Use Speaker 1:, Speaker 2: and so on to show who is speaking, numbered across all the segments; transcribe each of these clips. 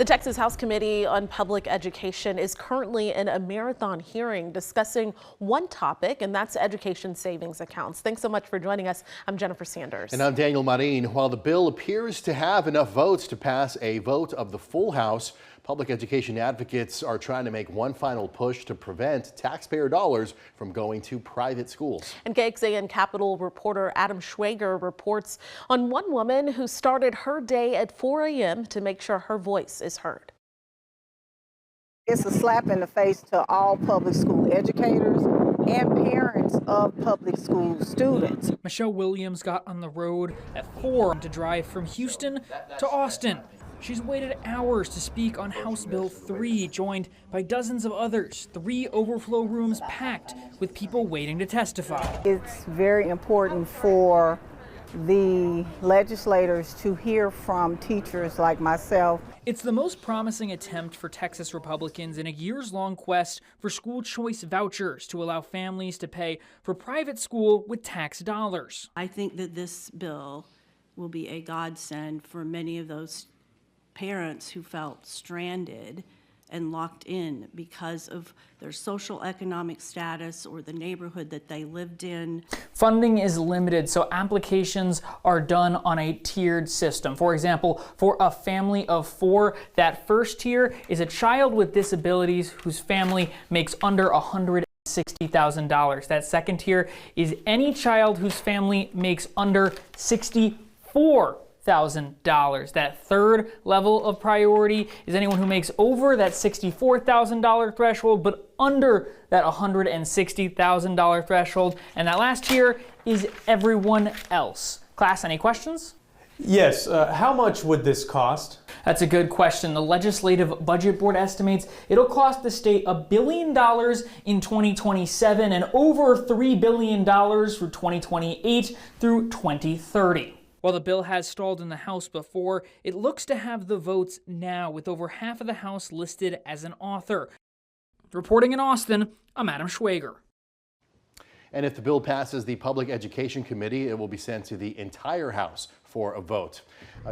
Speaker 1: The Texas House Committee on Public Education is currently in a marathon hearing discussing one topic, and that's education savings accounts. Thanks so much for joining us. I'm Jennifer Sanders.
Speaker 2: And I'm Daniel Marin. While the bill appears to have enough votes to pass a vote of the full House, public education advocates are trying to make one final push to prevent taxpayer dollars from going to private schools.
Speaker 1: And KXAN Capitol reporter Adam Schwager reports on one woman who started her day at 4 a.m. to make sure her voice is heard.
Speaker 3: It's a slap in the face to all public school educators and parents of public school students.
Speaker 4: Michelle Williams got on the road at 4 to drive from Houston to Austin. She's waited hours to speak on House Bill 3, joined by dozens of others, 3 overflow rooms packed with people waiting to testify.
Speaker 3: It's very important for the legislators to hear from teachers like myself.
Speaker 4: It's the most promising attempt for Texas Republicans in a years-long quest for school choice vouchers to allow families to pay for private school with tax dollars.
Speaker 5: I think that this bill will be a godsend for many of those parents who felt stranded and locked in because of their social economic status or the neighborhood that they lived in.
Speaker 4: Funding is limited, so applications are done on a tiered system. For example, for a family of 4, that first tier is a child with disabilities whose family makes under $160,000. That second tier is any child whose family makes under $64,000. That third level of priority is anyone who makes over that $64,000 threshold but under that $160,000 threshold. And that last tier is everyone else. Class, any questions?
Speaker 6: Yes. How much would this cost?
Speaker 4: That's a good question. The Legislative Budget Board estimates it'll cost the state $1 billion in 2027 and over $3 billion for 2028 through 2030. While the bill has stalled in the House before, it looks to have the votes now, with over half of the House listed as an author. Reporting in Austin, I'm Adam Schwager.
Speaker 2: And if the bill passes the Public Education Committee, it will be sent to the entire House for a vote.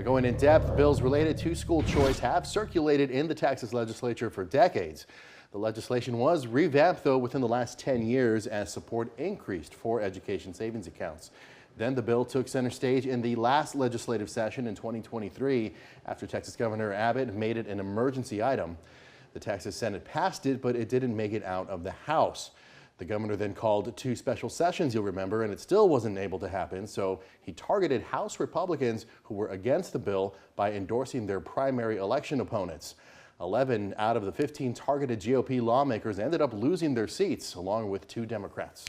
Speaker 2: Going in depth, bills related to school choice have circulated in the Texas legislature for decades. The legislation was revamped, though, within the last 10 years as support increased for education savings accounts. Then the bill took center stage in the last legislative session in 2023 after Texas Governor Abbott made it an emergency item. The Texas Senate passed it, but it didn't make it out of the House. The governor then called 2 special sessions, you'll remember, and it still wasn't able to happen. So he targeted House Republicans who were against the bill by endorsing their primary election opponents. 11 out of the 15 targeted GOP lawmakers ended up losing their seats, along with 2 Democrats.